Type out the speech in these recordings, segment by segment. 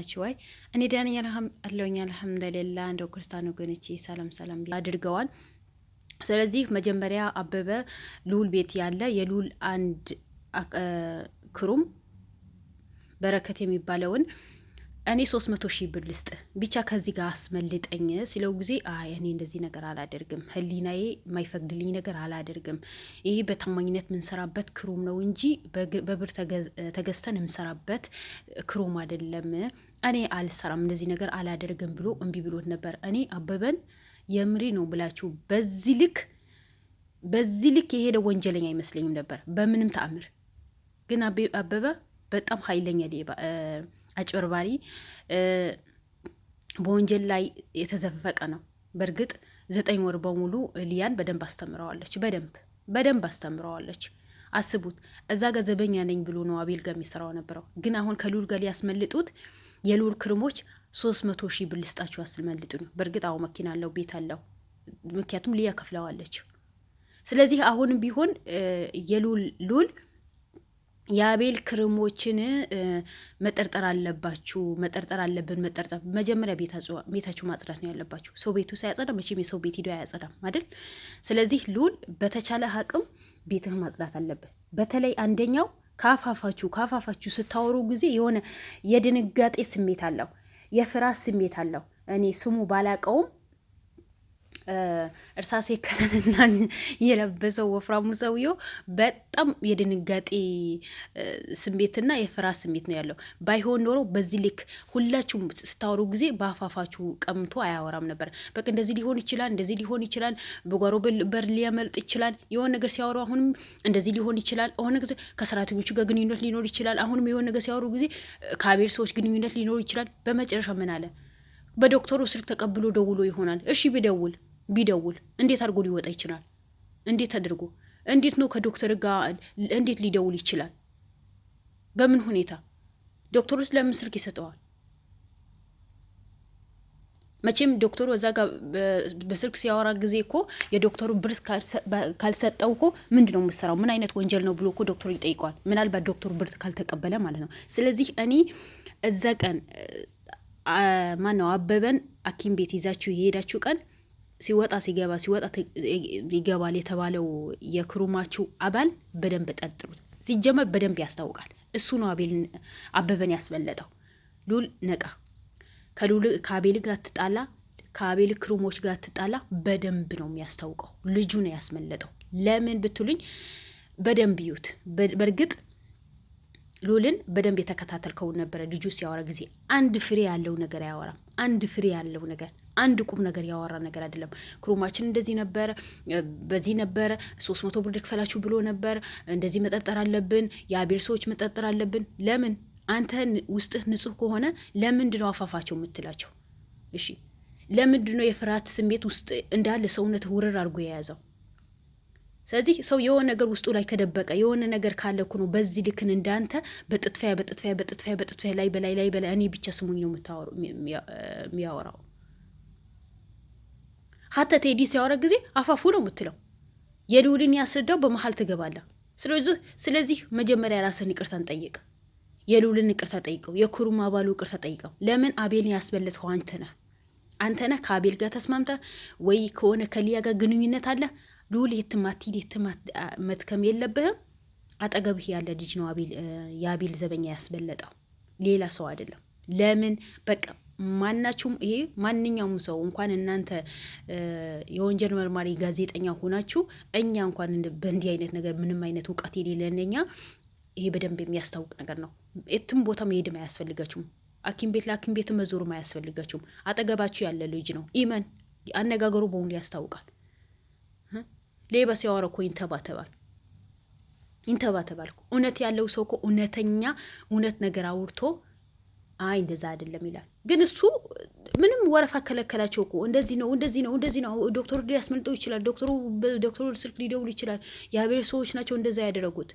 ናችሁ ወይ? እኔ ደህና ነኝ አልሐምዱሊላህ። እንደው ክርስቲያን ወገኖቼ ሰላም አድርገዋል። ስለዚህ መጀመሪያ አበበ ልዑል ቤት ያለ የልዑል አንድ ክሩም በረከት የሚባለውን እኔ 300,000 ብር ልስጥ ብቻ ከዚህ ጋር አስመልጠኝ ሲለው ጊዜ እኔ እንደዚህ ነገር አላደርግም፣ ህሊናዬ የማይፈቅድልኝ ነገር አላደርግም። ይሄ በታማኝነት የምንሰራበት ክሩም ነው እንጂ በብር ተገዝተን የምንሰራበት ክሩም አይደለም። እኔ አልሰራም፣ እንደዚህ ነገር አላደርግም ብሎ እምቢ ብሎት ነበር። እኔ አበበን የምሬ ነው ብላችሁ በዚህ ልክ የሄደ ወንጀለኛ አይመስለኝም ነበር በምንም ተአምር። ግን አበበ በጣም ኃይለኛ አጭበርባሪ፣ በወንጀል ላይ የተዘፈቀ ነው። በእርግጥ 9 ወር በሙሉ ሊያን በደንብ አስተምረዋለች፣ በደንብ አስተምረዋለች። አስቡት፣ እዛ ጋር ዘበኛ ነኝ ብሎ ነው አቤል ጋር የሚሰራው ነበረው። ግን አሁን ከልዑል ጋር ሊያስመልጡት የልዑል ክርሞች 300,000 ብር ልስጣችሁ አስመልጡ ነው። በእርግጥ አዎ መኪና አለው፣ ቤት አለው፣ ምክንያቱም ሊያ ከፍለዋለች። ስለዚህ አሁንም ቢሆን ልዑል የአቤል ክርሞችን መጠርጠር አለብን። መጀመሪያ ቤታችሁ ማጽዳት ነው ያለባችሁ። ሰው ቤቱ ሳያጸዳ መቼም የሰው ቤት ሂዶ አያጸዳም አይደል? ስለዚህ ልዑል በተቻለ አቅም ቤትህ ማጽዳት አለብህ። በተለይ አንደኛው ካፋፋችሁ ስታወሩ ጊዜ የሆነ የድንጋጤ ስሜት አለው፣ የፍርሃት ስሜት አለው። እኔ ስሙ ባላቀውም እርሳሴ ከረንና የለበሰው ወፍራሙ ሰውየው በጣም የድንጋጤ ስሜትና የፍርሃት ስሜት ነው ያለው። ባይሆን ኖሮ በዚህ ልክ ሁላችሁም ስታወሩ ጊዜ በአፋፋችሁ ቀምቶ አያወራም ነበር። በቃ እንደዚህ ሊሆን ይችላል፣ በጓሮ በር ሊያመልጥ ይችላል፣ የሆነ ነገር ሲያወሩ አሁንም እንደዚህ ሊሆን ይችላል፣ የሆነ ነገር ከሰራተኞቹ ጋር ግንኙነት ሊኖር ይችላል፣ አሁንም የሆነ ነገር ሲያወሩ ጊዜ ከአቤል ሰዎች ግንኙነት ሊኖር ይችላል። በመጨረሻ ምን አለ? በዶክተሩ ስልክ ተቀብሎ ደውሎ ይሆናል። እሺ ቢደውል እንዴት አድርጎ ሊወጣ ይችላል? እንዴት ነው ከዶክተር ጋር እንዴት ሊደውል ይችላል? በምን ሁኔታ? ዶክተሩስ ለምን ስልክ ይሰጠዋል? መቼም ዶክተሩ እዛ ጋር በስልክ ሲያወራ ጊዜ እኮ የዶክተሩ ብር ካልሰጠው እኮ ምንድን ነው የምትሰራው? ምን አይነት ወንጀል ነው ብሎ እኮ ዶክተሩ ይጠይቀዋል። ምናልባት ዶክተሩ ብር ካልተቀበለ ማለት ነው። ስለዚህ እኔ እዛ ቀን ማነው አበበን ሐኪም ቤት ይዛችሁ የሄዳችሁ ቀን ሲወጣ ይገባል የተባለው የክሩማችሁ አባል በደንብ ጠርጥሩት። ሲጀመር በደንብ ያስታውቃል። እሱ ነው አበበን ያስበለጠው። ልዑል ነቃ። ከአቤል ጋር ትጣላ፣ ከአቤል ክሩሞች ጋር ትጣላ፣ በደንብ ነው የሚያስታውቀው። ልጁ ነው ያስመለጠው። ለምን ብትሉኝ በደንብ ይዩት። በእርግጥ ልዑልን በደንብ የተከታተልከውን ነበረ። ልጁ ሲያወራ ጊዜ አንድ ፍሬ ያለው ነገር አያወራም። አንድ ቁም ነገር ያወራ ነገር አይደለም። ክሩማችን እንደዚህ ነበረ፣ በዚህ ነበረ፣ 300 ብር ልክፈላችሁ ብሎ ነበር፣ እንደዚህ መጠርጠር አለብን፣ የአቤል ሰዎች መጠርጠር አለብን። ለምን? አንተ ውስጥህ ንጹህ ከሆነ ለምንድነው አፋፋቸው የምትላቸው? እሺ ለምንድነው የፍርሃት ስሜት ውስጥ እንዳለ ሰውነት ውርር አድርጎ የያዘው? ስለዚህ ሰው የሆነ ነገር ውስጡ ላይ ከደበቀ የሆነ ነገር ካለ እኮ ነው በዚህ ልክን እንዳንተ በጥጥፊያ ላይ በላይ እኔ ብቻ ስሙኝ ነው የሚያወራው። ሀታ ቴዲ ሲያወራ ጊዜ አፋፉ ነው የምትለው። የልዑልን ያስረዳው በመሀል ትገባለህ። ስለዚህ መጀመሪያ ራስን ይቅርታን ጠይቅ። የልዑልን ይቅርታ ጠይቀው፣ የክሩም አባሉ ይቅርታ ጠይቀው። ለምን አቤልን ያስበለጥከው አንተ ነህ። ከአቤል ጋር ተስማምተ ወይ ከሆነ ከሊያ ጋር ግንኙነት አለ። ልዑል የትማት መትከም የለብህም። አጠገብህ ያለ ልጅ ነው የአቤል ዘበኛ ያስበለጠው፣ ሌላ ሰው አይደለም። ለምን? በቃ ማንኛውም ሰው እንኳን እናንተ የወንጀል መርማሪ ጋዜጠኛ ሆናችሁ እኛ እንኳን በእንዲህ አይነት ነገር ምንም አይነት እውቀት የሌለን እኛ ይሄ በደንብ የሚያስታውቅ ነገር ነው። የትም ቦታ መሄድም አያስፈልጋችሁም። ለሐኪም ቤት መዞርም አያስፈልጋችሁም። አጠገባችሁ ያለ ልጅ ነው። ኢመን አነጋገሩ በሙሉ ያስታውቃል። ሌባ ሲያወራ እኮ ይንተባተባል። እውነት ያለው ሰው እኮ እውነት ነገር አውርቶ እንደዛ አይደለም ይላል። ግን እሱ ምንም ወረፋ ከለከላቸው እኮ እንደዚህ ነው። ዶክተሩ ሊያስመልጠው ይችላል። ዶክተሩ ስልክ ሊደውል ይችላል። የአቤል ሰዎች ናቸው እንደዛ ያደረጉት።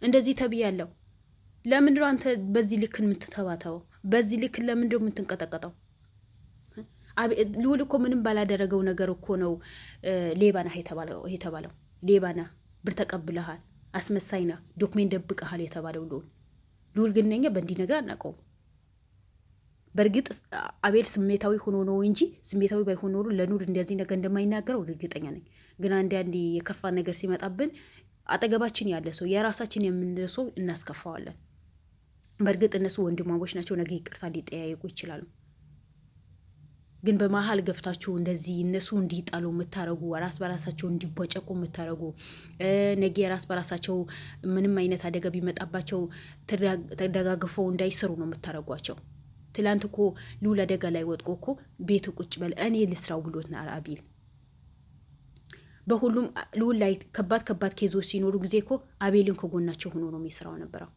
እንደዚህ ተብያለሁ። ለምንድነው አንተ በዚህ ልክን የምትተባተበው? በዚህ ልክን ለምንድነው የምትንቀጠቀጠው? ልዑል እኮ ምንም ባላደረገው ነገር እኮ ነው ሌባ ነህ የተባለው። ሌባ ነህ፣ ብር ተቀብለሃል፣ አስመሳይ ነህ፣ ዶክሜንት ደብቀሃል የተባለው ልዑል ግን ነኛ በእንዲህ ነገር አናውቀውም። በእርግጥ አቤል ስሜታዊ ሆኖ ነው እንጂ ስሜታዊ ባይሆን ኖሮ ለኑር እንደዚህ ነገር እንደማይናገረው እርግጠኛ ነኝ። ግን አንዳንዴ የከፋ ነገር ሲመጣብን አጠገባችን ያለ ሰው የራሳችን የምንለው ሰው እናስከፋዋለን። በእርግጥ እነሱ ወንድማሞች ናቸው፣ ነገ ይቅርታ ሊጠያየቁ ይችላሉ። ግን በመሀል ገብታችሁ እንደዚህ እነሱ እንዲጣሉ የምታረጉ፣ ራስ በራሳቸው እንዲቦጨቁ የምታረጉ፣ ነገ ራስ በራሳቸው ምንም አይነት አደጋ ቢመጣባቸው ተደጋግፈው እንዳይሰሩ ነው የምታረጓቸው። ትላንት እኮ ልዑል አደጋ ላይ ወጥቆ እኮ ቤት ቁጭ በል እኔ ልስራው ብሎት አቤል። በሁሉም ልዑል ላይ ከባድ ከባድ ኬዞች ሲኖሩ ጊዜ እኮ አቤልን ከጎናቸው ሆኖ ነው የሚሰራው ነበረው።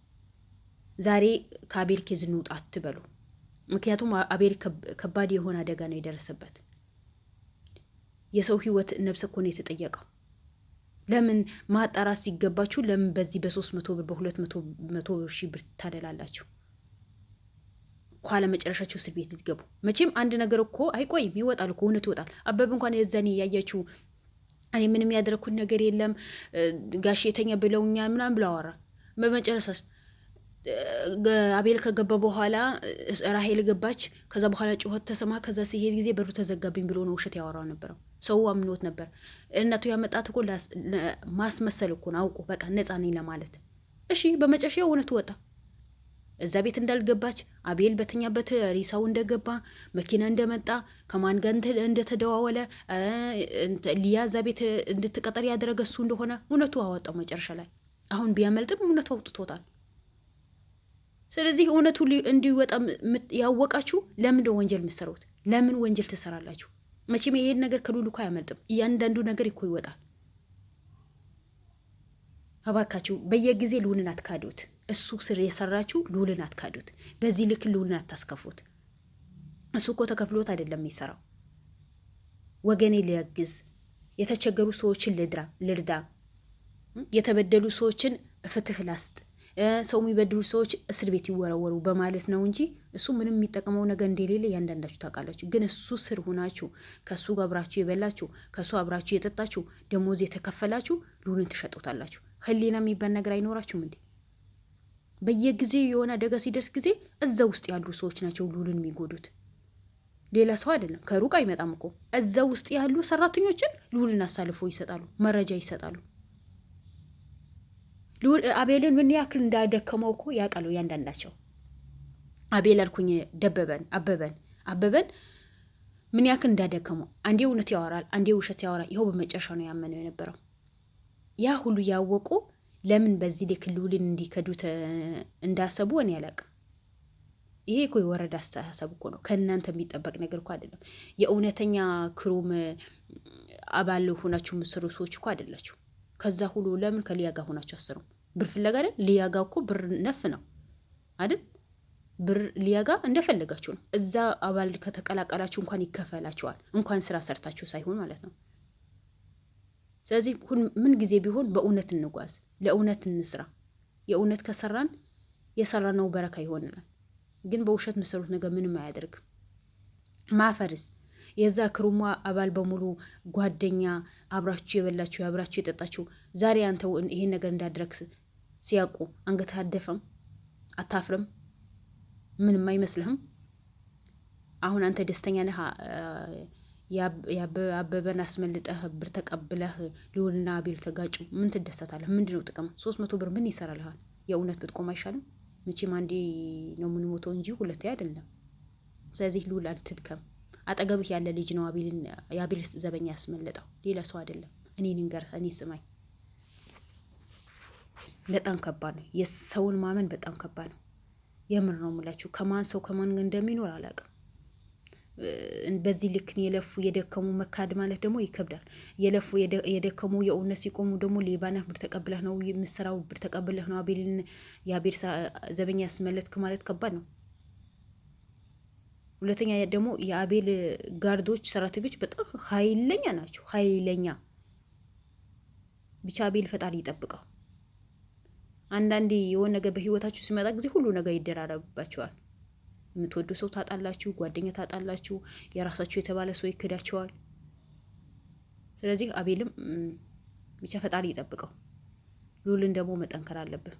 ዛሬ ከአቤል ኬዝ እንውጣ አትበሉ። ምክንያቱም አቤል ከባድ የሆነ አደጋ ነው የደረሰበት። የሰው ህይወት ነብስ እኮ ነው የተጠየቀው። ለምን ማጣራት ሲገባችሁ ለምን በዚህ በ300 ብር በ200 ሺህ ብር ታደላላችሁ? ኋላ መጨረሻችሁ እስር ቤት ልትገቡ። መቼም አንድ ነገር እኮ አይቆይም፣ ይወጣል እኮ እውነት ይወጣል። አበብ እንኳን የዛኔ ያያችሁ እኔ ምንም ያደረኩት ነገር የለም ጋሽ የተኛ ብለውኛል ምናምን ብለው አወራ። በመጨረሻ አቤል ከገባ በኋላ ራሄል ገባች። ከዛ በኋላ ጩኸት ተሰማ። ከዛ ሲሄድ ጊዜ በሩ ተዘጋብኝ ብሎ ነው ውሸት ያወራው ነበረው። ሰው አምኖት ነበር። እናቱ ያመጣት እኮ ማስመሰል እኮ ነው፣ አውቁ በቃ ነፃ ነኝ ለማለት። እሺ በመጨረሻ እውነቱ ወጣ። እዛ ቤት እንዳልገባች አቤል በተኛበት ሪሳው እንደገባ መኪና እንደመጣ ከማን ጋር እንደተደዋወለ ሊያ እዛ ቤት እንድትቀጠር ያደረገ እሱ እንደሆነ እውነቱ አወጣው መጨረሻ ላይ። አሁን ቢያመልጥም እውነቱ አውጥቶታል። ስለዚህ እውነቱ እንዲወጣ ያወቃችሁ ለምን ወንጀል የምትሰሩት? ለምን ወንጀል ትሰራላችሁ? መቼም ይሄን ነገር ከልዑል እኮ አያመልጥም። እያንዳንዱ ነገር እኮ ይወጣል። እባካችሁ በየጊዜ ልዑልን አትካዱት። እሱ ስር የሰራችሁ ልዑልን አትካዱት። በዚህ ልክ ልዑልን አታስከፉት። እሱ እኮ ተከፍሎት አይደለም የሚሰራው። ወገኔ ሊያግዝ፣ የተቸገሩ ሰዎችን ልርዳ፣ የተበደሉ ሰዎችን ፍትህ ላስጥ፣ ሰው የሚበድሉ ሰዎች እስር ቤት ይወረወሩ በማለት ነው እንጂ እሱ ምንም የሚጠቅመው ነገር እንደሌለ እያንዳንዳችሁ ታውቃላችሁ። ግን እሱ ስር ሁናችሁ ከእሱ ጋር አብራችሁ የበላችሁ ከእሱ አብራችሁ የጠጣችሁ ደሞዝ የተከፈላችሁ ልዑልን ትሸጡታላችሁ። ህሊና የሚባል ነገር አይኖራችሁም እንዴ? በየጊዜው የሆነ አደጋ ሲደርስ ጊዜ እዛ ውስጥ ያሉ ሰዎች ናቸው ልዑልን የሚጎዱት፣ ሌላ ሰው አይደለም። ከሩቅ አይመጣም እኮ እዛ ውስጥ ያሉ ሰራተኞችን ልዑልን አሳልፎ ይሰጣሉ፣ መረጃ ይሰጣሉ። አቤልን ምን ያክል እንዳደከመው እኮ ያውቃሉ እያንዳንዳቸው። አቤል አልኩኝ አበበን ምን ያክል እንዳደከመው። አንዴ እውነት ያወራል፣ አንዴ ውሸት ያወራል። ይኸው በመጨረሻ ነው ያመነው የነበረው። ያ ሁሉ ያወቁ ለምን በዚህ ልክ ልዑልን እንዲከዱት እንዳሰቡ እኔ አላውቅም። ይሄ እኮ የወረዳ አስተሳሰብ እኮ ነው። ከእናንተ የሚጠበቅ ነገር እኮ አይደለም። የእውነተኛ ክሩም አባል ሆናችሁ የምትሰሩ ሰዎች እኮ አይደላችሁ። ከዛ ሁሉ ለምን ከሊያ ጋር ሆናችሁ አሰሩ? ብር ፍለጋ አይደል? ሊያ ጋር እኮ ብር ነፍ ነው አይደል? ብር ሊያ ጋር እንደፈለጋችሁ ነው። እዛ አባል ከተቀላቀላችሁ እንኳን ይከፈላችኋል፣ እንኳን ስራ ሰርታችሁ ሳይሆን ማለት ነው። ስለዚህ ምን ጊዜ ቢሆን በእውነት እንጓዝ፣ ለእውነት እንስራ። የእውነት ከሰራን የሰራነው በረካ ይሆንናል። ግን በውሸት መሰሩት ነገር ምንም አያደርግም። ማፈርስ የዛ ክሩማ አባል በሙሉ ጓደኛ አብራችሁ የበላችሁ አብራችሁ የጠጣችሁ ዛሬ አንተ ይሄን ነገር እንዳደረግ ሲያውቁ አንገት አደፈም? አታፍርም? ምንም አይመስልህም? አሁን አንተ ደስተኛ ነህ? አበበን አስመልጠህ ብር ተቀብለህ ልዑልና አቤል ተጋጩ። ምን ትደሰታለህ? ምንድነው ጥቅም? 300 ብር ምን ይሰራልሃል? የእውነት ብትቆም አይሻልም? መቼም አንዴ ነው የምንሞተው እንጂ ሁለቴ አይደለም። ስለዚህ ልዑል አትድከም። አጠገብህ ያለ ልጅ ነው የአቤል ዘበኛ ያስመለጠው፣ ሌላ ሰው አይደለም። እኔ ንገር፣ እኔ ስማኝ። በጣም ከባድ ነው። የሰውን ማመን በጣም ከባድ ነው። የምር ነው የምላችሁ። ከማን ሰው ከማን እንደሚኖር አላውቅም። በዚህ ልክ የለፉ የደከሙ መካድ ማለት ደግሞ ይከብዳል። የለፉ የደከሙ የእውነት ሲቆሙ ደግሞ ሌባነህ ብር ተቀብለህ ነው የምትሰራው፣ ብር ተቀብለህ ነው የአቤል ዘበኛ ያስመለጥክ ማለት ከባድ ነው። ሁለተኛ ደግሞ የአቤል ጋርዶች ሰራተኞች በጣም ኃይለኛ ናቸው። ኃይለኛ ብቻ አቤል ፈጣሪ ይጠብቀው። አንዳንዴ የሆነ ነገር በህይወታችሁ ሲመጣ ጊዜ ሁሉ ነገር ይደራረብባችኋል። የምትወዱ ሰው ታጣላችሁ፣ ጓደኛ ታጣላችሁ፣ የራሳችሁ የተባለ ሰው ይክዳቸዋል። ስለዚህ አቤልም ብቻ ፈጣሪ ይጠብቀው። ልዑልን ደግሞ መጠንከር አለብን።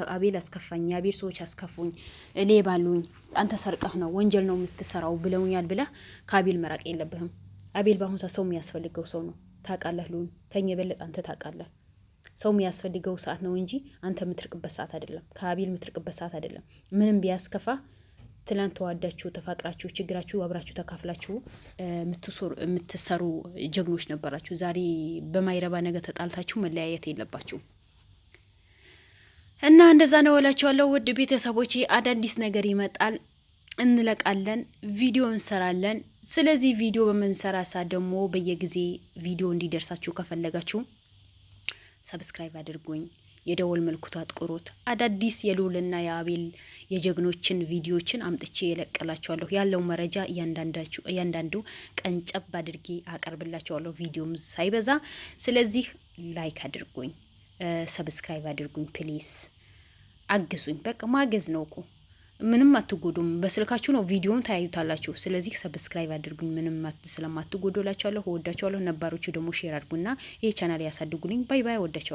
አቤል አስከፋኝ፣ የአቤል ሰዎች አስከፉኝ፣ ሌባሉኝ፣ አንተ ሰርቀህ ነው ወንጀል ነው የምትሰራው ብለውኛል ብለህ ከአቤል መራቅ የለብህም። አቤል በአሁኑ ሰዓት ሰው የሚያስፈልገው ሰው ነው። ታውቃለህ ሉን፣ ከኛ የበለጠ አንተ ታውቃለህ። ሰው የሚያስፈልገው ሰዓት ነው እንጂ አንተ የምትርቅበት ሰዓት አይደለም። ከአቤል የምትርቅበት ሰዓት አይደለም። ምንም ቢያስከፋ ትላንት ተዋዳችሁ ተፋቅራችሁ ችግራችሁ አብራችሁ ተካፍላችሁ የምትሰሩ ጀግኖች ነበራችሁ። ዛሬ በማይረባ ነገር ተጣልታችሁ መለያየት የለባችሁ እና እንደዛ ነው እላችኋለሁ። ውድ ቤተሰቦቼ አዳዲስ ነገር ይመጣል፣ እንለቃለን፣ ቪዲዮ እንሰራለን። ስለዚህ ቪዲዮ በምንሰራ ሰዓት ደግሞ በየጊዜ ቪዲዮ እንዲደርሳችሁ ከፈለጋችሁ ሰብስክራይብ አድርጉኝ፣ የደወል ምልክቱ አጥቁሩት። አዳዲስ የሉልና የአቤል የጀግኖችን ቪዲዮችን አምጥቼ የለቀላችኋለሁ። ያለው መረጃ እያንዳንዱ ቀንጨብ አድርጌ አቀርብላችኋለሁ፣ ቪዲዮም ሳይበዛ። ስለዚህ ላይክ አድርጉኝ፣ ሰብስክራይብ አድርጉኝ፣ ፕሊስ አግዙኝ። በቃ ማገዝ ነው እኮ ምንም አትጎዱም። በስልካችሁ ነው ቪዲዮውን ታያዩታላችሁ። ስለዚህ ሰብስክራይብ አድርጉኝ፣ ምንም ስለማትጎዱላችኋለሁ። ወዳችኋለሁ። ነባሮቹ ደግሞ ሼር አድርጉና ይሄ ቻናል ያሳድጉልኝ። ባይ ባይ። ወዳችኋለሁ።